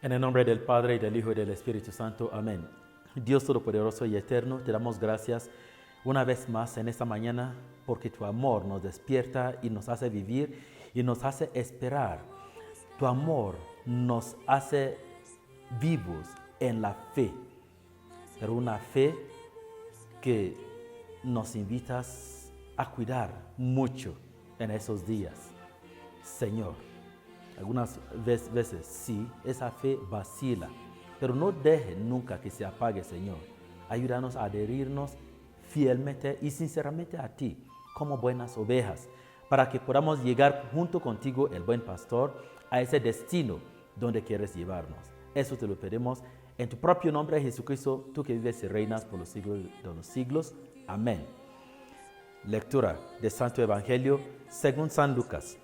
En el nombre del Padre, y del Hijo, y del Espíritu Santo. Amén. Dios Todopoderoso y Eterno, te damos gracias una vez más en esta mañana porque tu amor nos despierta y nos hace vivir y nos hace esperar. Tu amor nos hace vivos en la fe, pero una fe que nos invitas a cuidar mucho en esos días. Señor, algunas veces sí, esa fe vacila, pero no deje nunca que se apague, Señor. Ayúdanos a adherirnos fielmente y sinceramente a ti, como buenas ovejas, para que podamos llegar junto contigo, el buen pastor, a ese destino donde quieres llevarnos. Eso te lo pedimos en tu propio nombre, Jesucristo, tú que vives y reinas por los siglos de los siglos. Amén. Lectura del Santo Evangelio según San Lucas.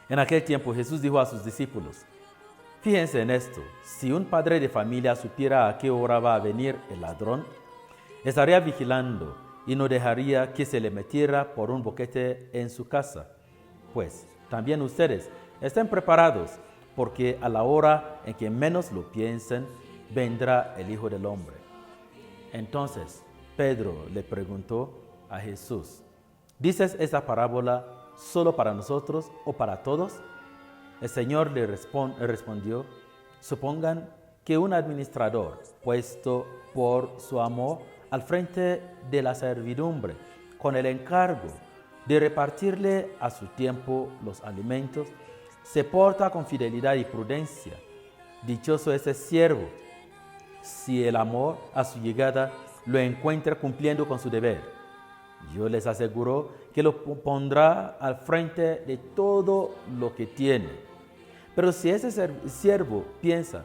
En aquel tiempo Jesús dijo a sus discípulos: fíjense en esto, si un padre de familia supiera a qué hora va a venir el ladrón, estaría vigilando y no dejaría que se le metiera por un boquete en su casa. Pues también ustedes estén preparados, porque a la hora en que menos lo piensen, vendrá el Hijo del Hombre. Entonces Pedro le preguntó a Jesús: ¿dices esa parábola solo para nosotros o para todos? El Señor le respondió: supongan que un administrador, puesto por su amo al frente de la servidumbre, con el encargo de repartirle a su tiempo los alimentos, se porta con fidelidad y prudencia. Dichoso ese siervo, si el amor a su llegada lo encuentra cumpliendo con su deber. Yo les aseguro que lo pondrá al frente de todo lo que tiene. Pero si ese siervo piensa: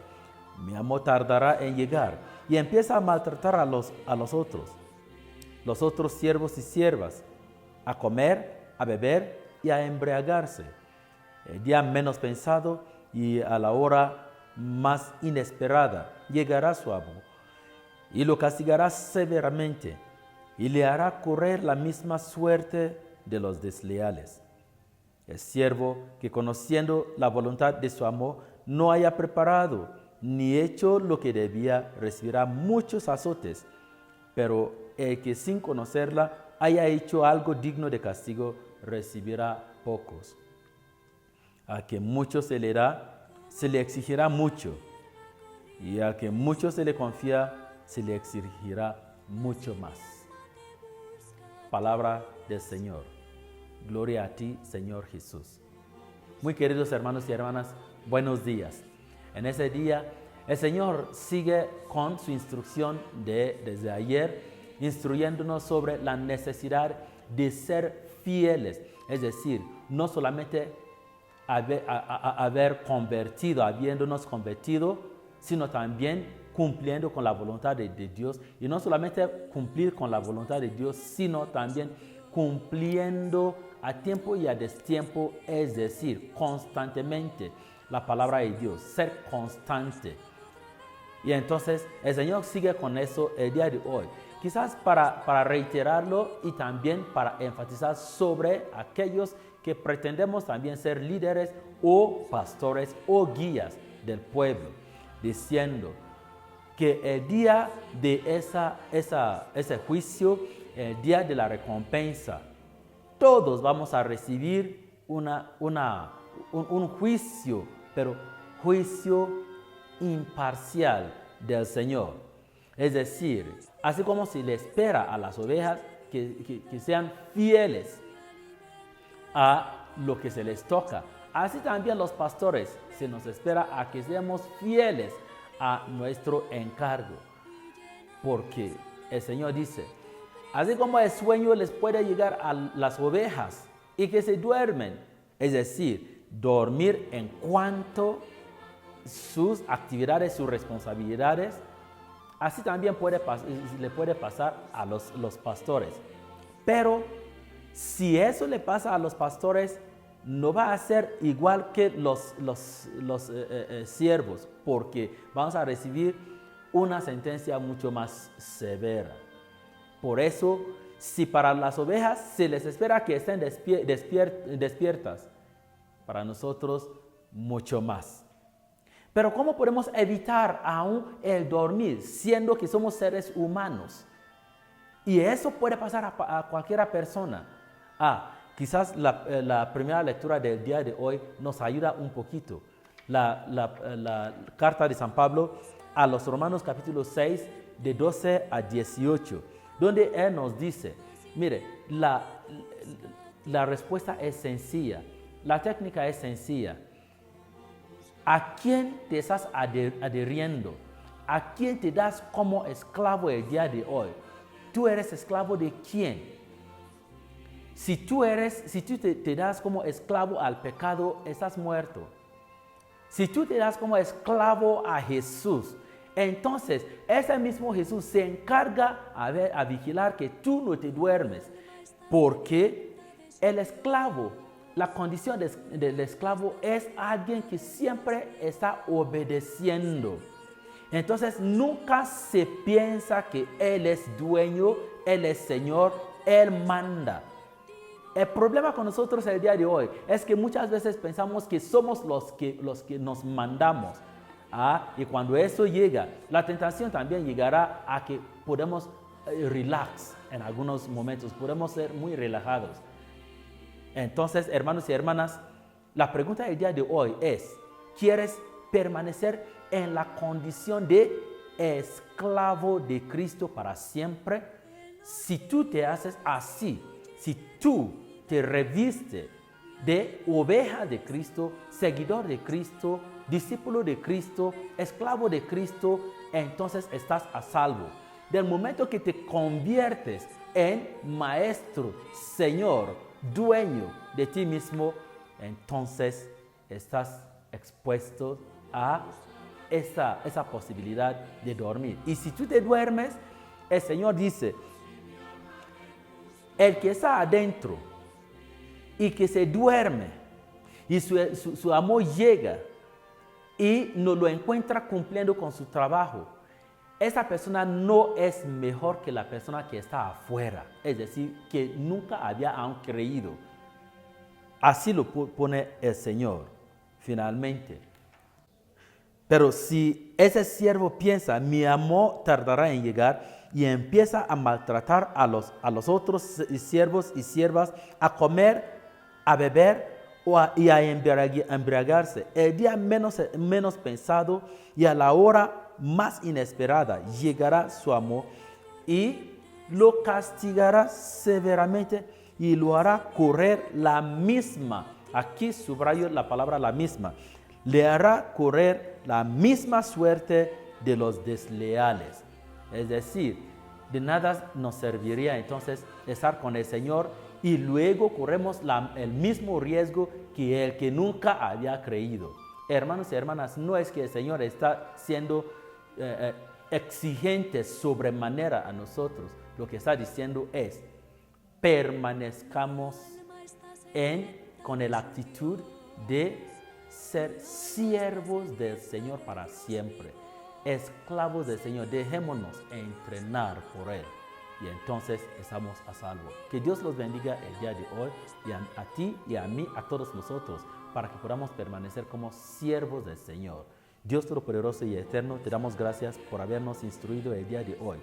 mi amo tardará en llegar, y empieza a maltratar a los otros siervos y siervas, a comer, a beber y a embriagarse, el día menos pensado y a la hora más inesperada llegará su amo y lo castigará severamente y le hará correr la misma suerte de los desleales. El siervo que, conociendo la voluntad de su amo, no haya preparado ni hecho lo que debía, recibirá muchos azotes, pero el que sin conocerla haya hecho algo digno de castigo, recibirá pocos. A que mucho se le da, se le exigirá mucho, y a que mucho se le confía, se le exigirá mucho más. Palabra del Señor. Gloria a ti, Señor Jesús. Muy queridos hermanos y hermanas, buenos días. En ese día, el Señor sigue con su instrucción desde ayer, instruyéndonos sobre la necesidad de ser fieles, es decir, no solamente habiéndonos convertido, sino también cumpliendo con la voluntad de Dios, y no solamente cumplir con la voluntad de Dios, sino también cumpliendo a tiempo y a destiempo, es decir, constantemente la palabra de Dios, ser constante. Y entonces el Señor sigue con eso el día de hoy, quizás para reiterarlo y también para enfatizar sobre aquellos que pretendemos también ser líderes o pastores o guías del pueblo, diciendo que el día de ese juicio, el día de la recompensa, todos vamos a recibir un juicio, pero juicio imparcial del Señor. Es decir, así como se le espera a las ovejas que sean fieles a lo que se les toca, así también los pastores se nos espera a que seamos fieles a nuestro encargo. Porque el Señor dice: así como el sueño les puede llegar a las ovejas y que se duermen, es decir, dormir en cuanto sus actividades, sus responsabilidades, así también le puede pasar a los pastores. Pero si eso le pasa a los pastores, no va a ser igual que los siervos, porque vamos a recibir una sentencia mucho más severa. Por eso, si para las ovejas se les espera que estén despiertas, para nosotros mucho más. Pero ¿cómo podemos evitar aún el dormir, siendo que somos seres humanos? Y eso puede pasar a cualquier persona. Quizás la primera lectura del día de hoy nos ayuda un poquito. La carta de San Pablo a los Romanos capítulo 6, de 12 a 18, donde él nos dice, mire, la respuesta es sencilla, la técnica es sencilla. ¿A quién te estás adhiriendo? ¿A quién te das como esclavo el día de hoy? ¿Tú eres esclavo de quién? Si tú te das como esclavo al pecado, estás muerto. Si tú te das como esclavo a Jesús, entonces ese mismo Jesús se encarga a vigilar que tú no te duermes. Porque el esclavo, la condición del esclavo es alguien que siempre está obedeciendo. Entonces nunca se piensa que Él es dueño, Él es Señor, Él manda. El problema con nosotros el día de hoy es que muchas veces pensamos que somos los que nos mandamos. Y cuando eso llega, la tentación también llegará a que podemos relax en algunos momentos, podemos ser muy relajados. Entonces, hermanos y hermanas, la pregunta del día de hoy es, ¿quieres permanecer en la condición de esclavo de Cristo para siempre? Si tú te haces así, si tú te reviste de oveja de Cristo, seguidor de Cristo, discípulo de Cristo, esclavo de Cristo, entonces estás a salvo. Del momento que te conviertes en maestro, señor, dueño de ti mismo, entonces estás expuesto a esa posibilidad de dormir. Y si tú te duermes, el Señor dice, el que está adentro y que se duerme y su amor llega y no lo encuentra cumpliendo con su trabajo, esa persona no es mejor que la persona que está afuera, es decir, que nunca había aún creído. Así lo pone el Señor, finalmente. Pero si ese siervo piensa, mi amor tardará en llegar, y empieza a maltratar a los otros siervos y siervas, a comer, a beber y a embriagarse, el día menos pensado y a la hora más inesperada llegará su amor y lo castigará severamente y lo hará correr la misma. Aquí subrayo la palabra la misma. Le hará correr la misma suerte de los desleales. Es decir, de nada nos serviría entonces estar con el Señor y luego corremos el mismo riesgo que el que nunca había creído. Hermanos y hermanas, no es que el Señor está siendo exigente sobremanera a nosotros. Lo que está diciendo es, permanezcamos con la actitud de ser siervos del Señor para siempre, esclavos del Señor. Dejémonos entrenar por Él y entonces estamos a salvo. Que Dios los bendiga el día de hoy y a ti y a mí, a todos nosotros, para que podamos permanecer como siervos del Señor. Dios Todopoderoso y Eterno, te damos gracias por habernos instruido el día de hoy.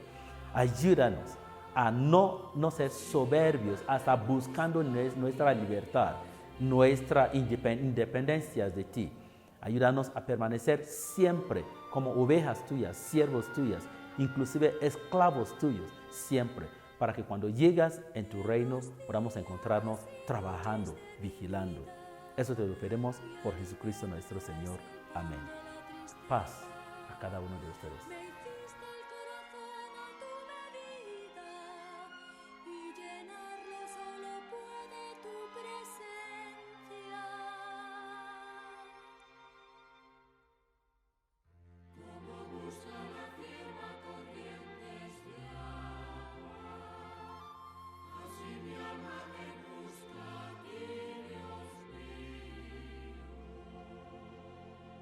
Ayúdanos a no ser soberbios, hasta buscando nuestra libertad, nuestra independencia de ti. Ayúdanos a permanecer siempre como ovejas tuyas, siervos tuyas, inclusive esclavos tuyos, siempre, para que cuando llegas en tu reino podamos encontrarnos trabajando, vigilando. Eso te lo pedimos por Jesucristo nuestro Señor. Amén. Paz a cada uno de ustedes.